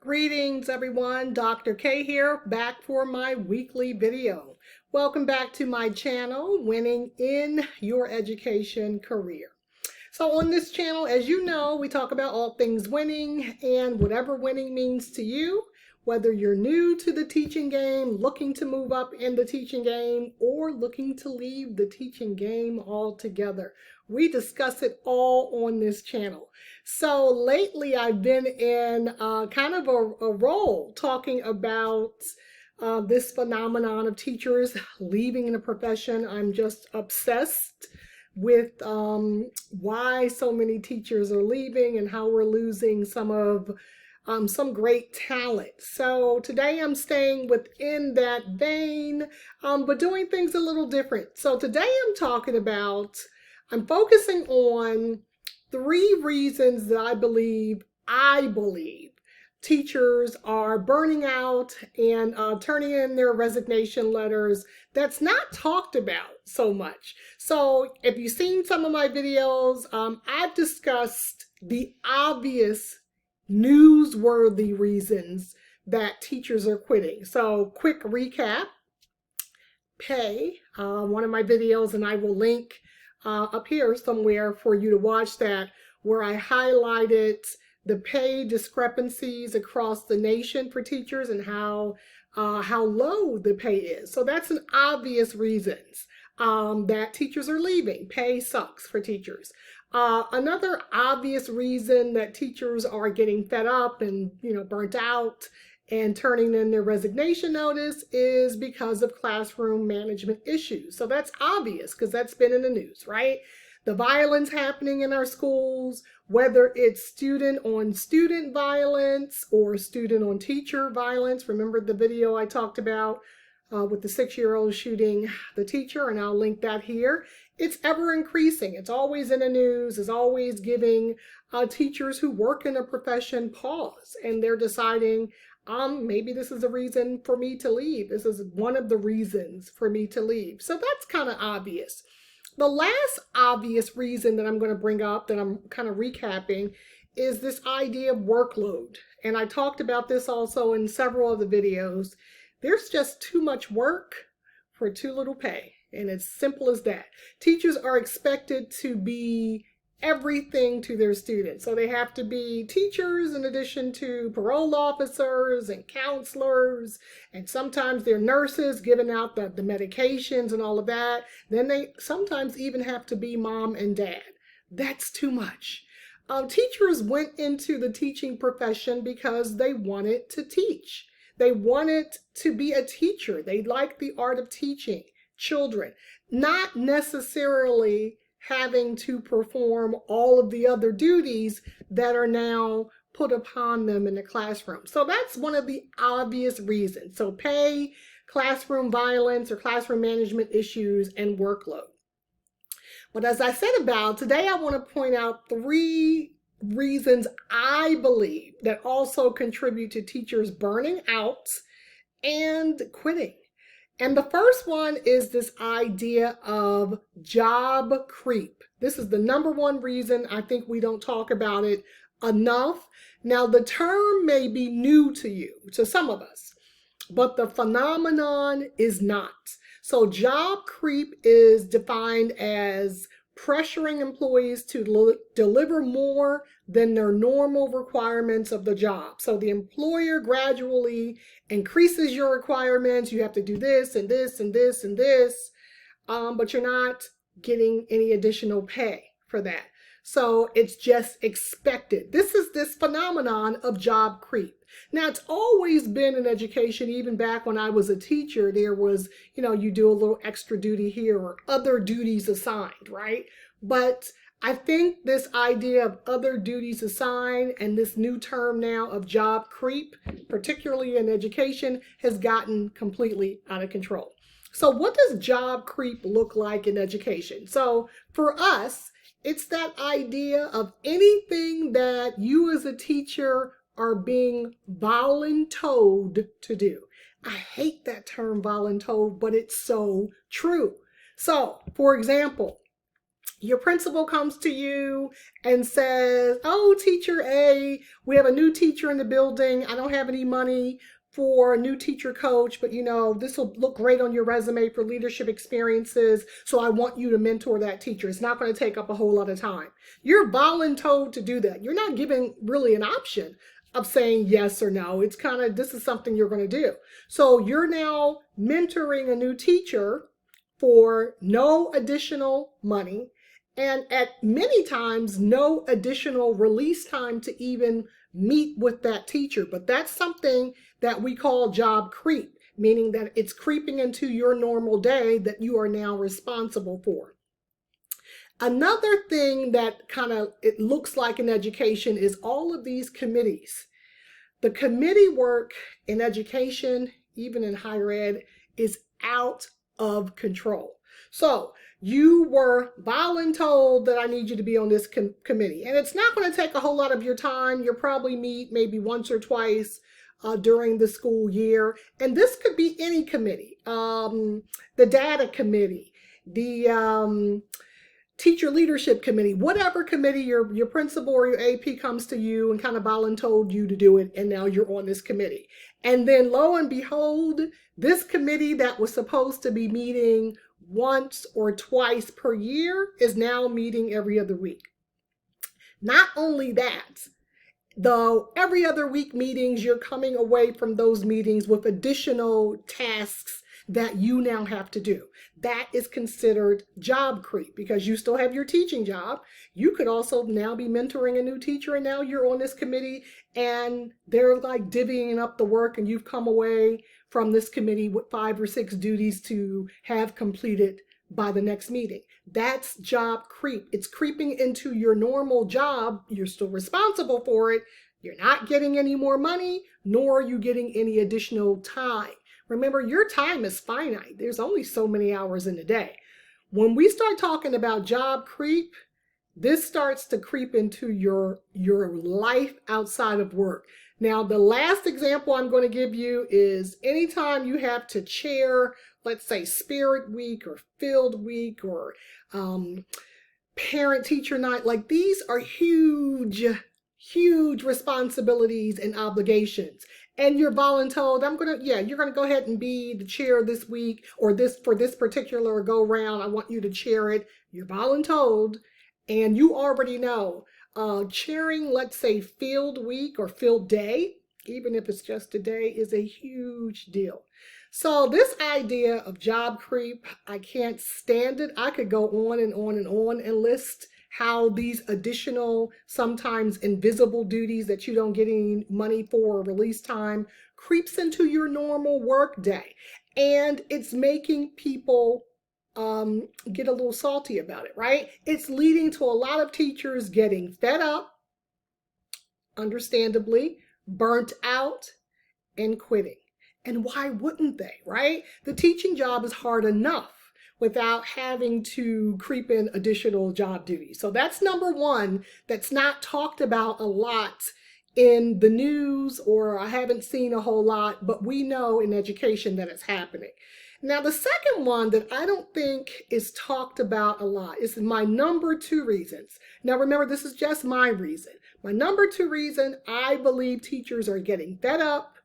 Greetings everyone, Dr. K here, back for my weekly video. Welcome back to my channel, Winning in Your Education Career. So on this channel, as you know, we talk about all things winning and whatever winning means to you, whether you're new to the teaching game, looking to move up in the teaching game, or looking to leave the teaching game altogether. We discuss it all on this channel. So lately I've been in kind of a role talking about this phenomenon of teachers leaving the profession. I'm just obsessed with why so many teachers are leaving and how we're losing some great talent. So today I'm staying within that vein, but doing things a little different. So today I'm focusing on 3 reasons that I believe teachers are burning out and turning in their resignation letters that's not talked about so much. So if you've seen some of my videos, I've discussed the obvious newsworthy reasons that teachers are quitting. So quick recap, pay, one of my videos, and I will link up here somewhere for you to watch that, where I highlighted the pay discrepancies across the nation for teachers and how low the pay is. So that's an obvious reasons that teachers are leaving. Pay sucks for teachers. Another obvious reason that teachers are getting fed up and burnt out and turning in their resignation notice is because of classroom management issues. So that's obvious because that's been in the news, right? The violence happening in our schools, whether it's student-on-student violence or student-on-teacher violence. Remember the video I talked about with the 6-year-old shooting the teacher, and I'll link that here. It's ever increasing. It's always in the news. It's always giving teachers who work in a profession pause, and they're deciding, maybe this is a reason for me to leave. This is one of the reasons for me to leave. So that's kind of obvious. The last obvious reason that I'm going to bring up, that I'm kind of recapping, is this idea of workload. And I talked about this also in several of the videos. There's just too much work for too little pay. And it's simple as that. Teachers are expected to be everything to their students. So they have to be teachers in addition to parole officers and counselors, and sometimes they're nurses giving out the medications and all of that. Then they sometimes even have to be mom and dad. That's too much. Teachers went into the teaching profession because they wanted to teach. They wanted to be a teacher. They liked the art of teaching children, not necessarily having to perform all of the other duties that are now put upon them in the classroom. So that's one of the obvious reasons. So pay, classroom violence or classroom management issues, and workload. But as I said today I want to point out 3 reasons I believe that also contribute to teachers burning out and quitting. And the first one is this idea of job creep. This is the #1 reason I think we don't talk about it enough. Now, the term may be new to you, to some of us, but the phenomenon is not. So job creep is defined as pressuring employees to deliver more than their normal requirements of the job. So the employer gradually increases your requirements. You have to do this and this and this and this, but you're not getting any additional pay for that. So it's just expected. This is this phenomenon of job creep. Now, it's always been in education. Even back when I was a teacher, there was, you do a little extra duty here or other duties assigned, right? But I think this idea of other duties assigned and this new term now of job creep, particularly in education, has gotten completely out of control. So what does job creep look like in education? So for us, it's that idea of anything that you as a teacher are being voluntold to do. I hate that term voluntold, but it's so true. So, for example, Your principal comes to you and says, oh, teacher A, we have a new teacher in the building. I don't have any money for a new teacher coach, but this will look great on your resume for leadership experiences. So I want you to mentor that teacher. It's not going to take up a whole lot of time. You're voluntold to do that. You're not giving really an option of saying yes or no. It's kind of, this is something you're going to do. So you're now mentoring a new teacher for no additional money, and at many times no additional release time to even meet with that teacher. But that's something that we call job creep, meaning that it's creeping into your normal day that you are now responsible for. Another thing that it looks like in education is all of these committees. The committee work in education, even in higher ed, is out of control. So you were voluntold that I need you to be on this committee. And it's not going to take a whole lot of your time. You'll probably meet maybe once or twice during the school year. And this could be any committee, the data committee, the teacher leadership committee, whatever committee your principal or your AP comes to you and kind of voluntold you to do it, and now you're on this committee. And then lo and behold, this committee that was supposed to be meeting once or twice per year is now meeting every other week. Not only that, though, every other week meetings, you're coming away from those meetings with additional tasks that you now have to do. That is considered job creep because you still have your teaching job. You could also now be mentoring a new teacher, and now you're on this committee and they're like divvying up the work, and you've come away from this committee with 5 or 6 duties to have completed by the next meeting. That's job creep. It's creeping into your normal job. You're still responsible for it. You're not getting any more money, nor are you getting any additional time. Remember, your time is finite. There's only so many hours in a day. When we start talking about job creep, this starts to creep into your life outside of work. Now, the last example I'm going to give you is anytime you have to chair, let's say Spirit Week or Field Week or Parent Teacher Night, like these are huge responsibilities and obligations. And you're voluntold, you're going to go ahead and be the chair this week, or for this particular go round, I want you to chair it. You're voluntold, and you already know chairing, let's say, Field Week or Field Day, even if it's just a day, is a huge deal. So this idea of job creep, I can't stand it. I could go on and on and on and list how these additional, sometimes invisible duties that you don't get any money for or release time creeps into your normal work day. And it's making people get a little salty about it, right? It's leading to a lot of teachers getting fed up, understandably, burnt out, and quitting. And why wouldn't they, right? The teaching job is hard enough without having to creep in additional job duties. So that's number one that's not talked about a lot in the news, or I haven't seen a whole lot, but we know in education that it's happening. Now, the second one that I don't think is talked about a lot is my number 2 reasons. Now, remember, this is just my reason. My number 2 reason I believe teachers are getting fed up,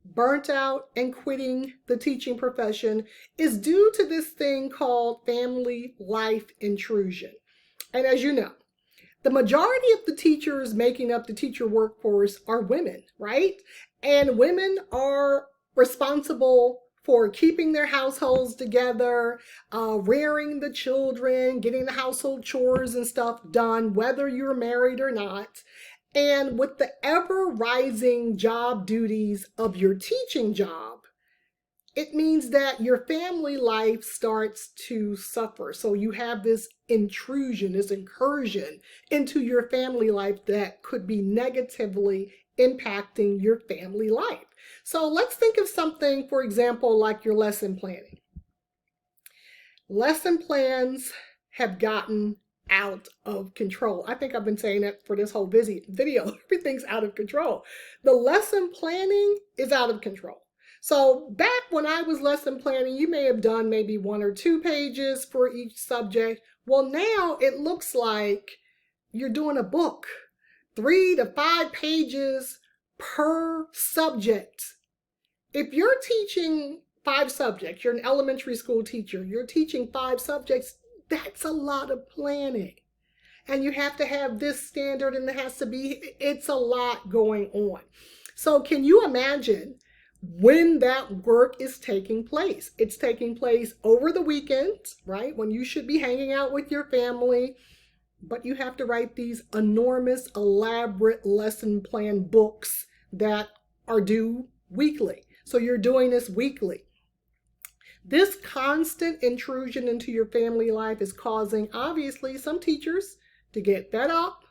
burnt out, and quitting the teaching profession is due to this thing called family life intrusion. And as you know, the majority of the teachers making up the teacher workforce are women, right? And women are responsible for keeping their households together, rearing the children, getting the household chores and stuff done, whether you're married or not. And with the ever rising job duties of your teaching job, it means that your family life starts to suffer. So you have this intrusion, this incursion into your family life that could be negatively impacting your family life. So let's think of something, for example, like your lesson planning. Lesson plans have gotten out of control. I think I've been saying that for this whole video. Everything's out of control. The lesson planning is out of control. So back when I was lesson planning, you may have done maybe 1 or 2 pages for each subject. Well, now it looks like you're doing a book, 3 to 5 pages per subject. If you're teaching 5 subjects, you're an elementary school teacher, you're teaching 5 subjects, that's a lot of planning. And you have to have this standard and it's a lot going on. So can you imagine when that work is taking place? It's taking place over the weekends, right? When you should be hanging out with your family, but you have to write these enormous, elaborate lesson plan books that are due weekly. So you're doing this weekly. This constant intrusion into your family life is causing, obviously, some teachers to get fed up,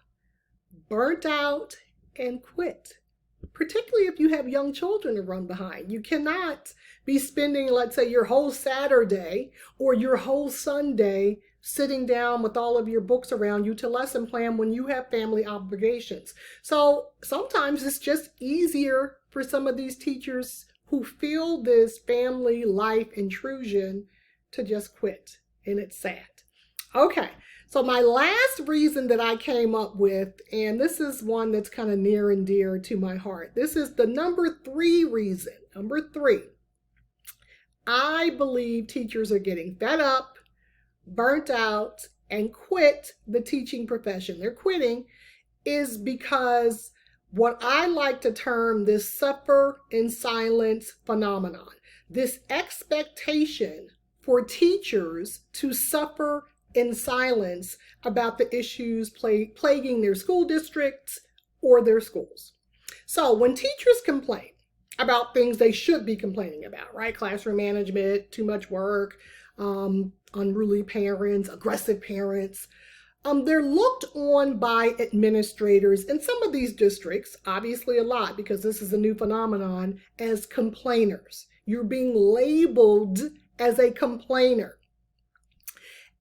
burnt out, and quit. Particularly if you have young children to run behind. You cannot be spending, let's say, your whole Saturday or your whole Sunday sitting down with all of your books around you to lesson plan when you have family obligations. So sometimes it's just easier for some of these teachers who feel this family life intrusion to just quit, and it's sad. Okay, so my last reason that I came up with, and this is one that's kind of near and dear to my heart. This is the number 3 reason. Number 3, I believe teachers are getting fed up, burnt out, and quit the teaching profession. They're quitting is because what I like to term this suffer in silence phenomenon, this expectation for teachers to suffer in silence about the issues plaguing their school districts or their schools. So when teachers complain about things they should be complaining about, right? Classroom management, too much work, unruly parents, aggressive parents, they're looked on by administrators in some of these districts, obviously a lot because this is a new phenomenon, as complainers. You're being labeled as a complainer.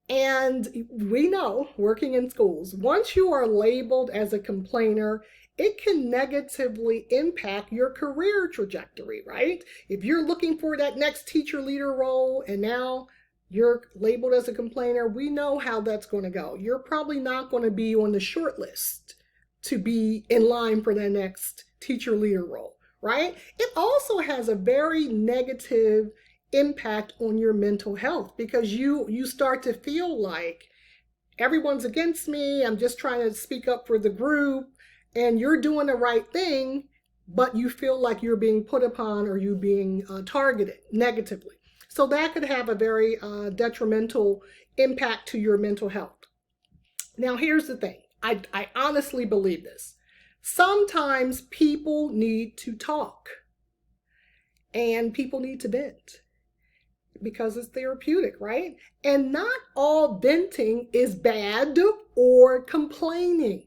And we know, working in schools, once you are labeled as a complainer, it can negatively impact your career trajectory, right? If you're looking for that next teacher leader role and now you're labeled as a complainer, we know how that's going to go. You're probably not going to be on the short list to be in line for the next teacher leader role, right? It also has a very negative impact on your mental health because you start to feel like everyone's against me, I'm just trying to speak up for the group, and you're doing the right thing, but you feel like you're being put upon or you're being targeted negatively. So that could have a very detrimental impact to your mental health. Now here's the thing, I honestly believe this. Sometimes people need to talk and people need to vent, because it's therapeutic, right? And not all venting is bad or complaining.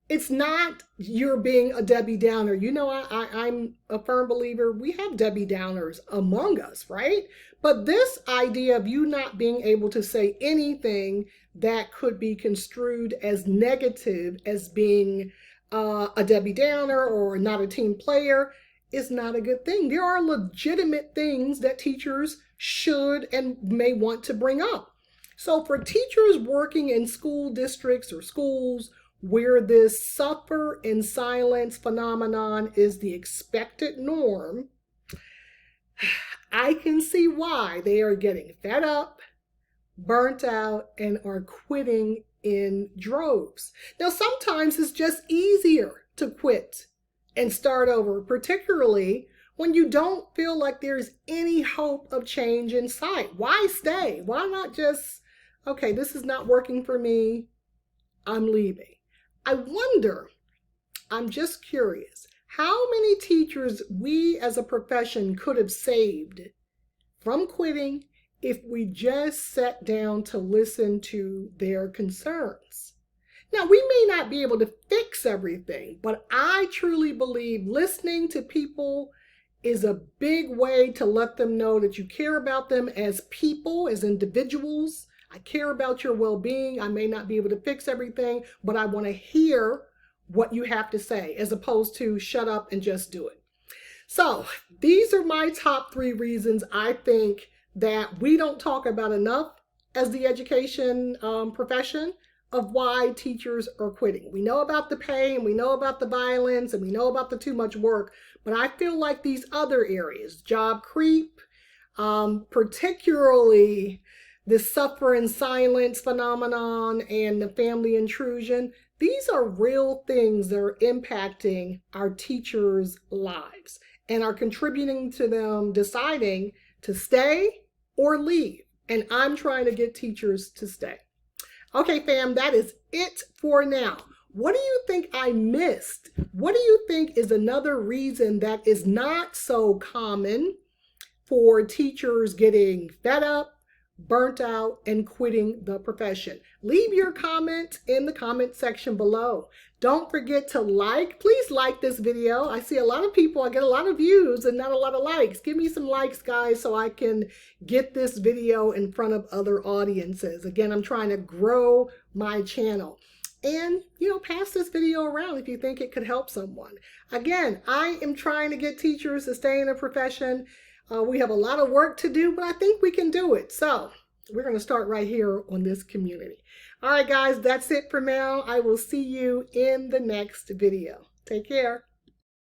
It's not you're being a Debbie Downer. You know, I'm a firm believer we have Debbie Downers among us, right? But this idea of you not being able to say anything that could be construed as negative, as being a Debbie Downer or not a team player, is not a good thing. There are legitimate things that teachers should and may want to bring up. So for teachers working in school districts or schools where this suffer in silence phenomenon is the expected norm, I can see why they are getting fed up, burnt out, and are quitting in droves. Now, sometimes it's just easier to quit and start over, particularly when you don't feel like there's any hope of change in sight. Why stay? Why not just, okay, this is not working for me, I'm leaving. I wonder, I'm just curious, how many teachers we as a profession could have saved from quitting if we just sat down to listen to their concerns. Now, we may not be able to fix everything, but I truly believe listening to people is a big way to let them know that you care about them as people, as individuals. I care about your well-being. I may not be able to fix everything, but I want to hear what you have to say, as opposed to shut up and just do it. So these are my top 3 reasons I think that we don't talk about enough as the education profession of why teachers are quitting. We know about the pay and we know about the violence and we know about the too much work, but I feel like these other areas, job creep, particularly the suffer in silence phenomenon and the family intrusion, these are real things that are impacting our teachers' lives and are contributing to them deciding to stay or leave. And I'm trying to get teachers to stay. Okay, fam, that is it for now. What do you think I missed? What do you think is another reason that is not so common for teachers getting fed up, burnt out, and quitting the profession? Leave your comment in the comment section below. Don't forget to please like this video. I see a lot of people, I get a lot of views and not a lot of likes. Give me some likes, guys, so I can get this video in front of other audiences. Again, I'm trying to grow my channel. And, pass this video around if you think it could help someone. Again, I am trying to get teachers to stay in the profession. We have a lot of work to do, but I think we can do it. So we're going to start right here on this community. All right, guys, that's it for now. I will see you in the next video. Take care.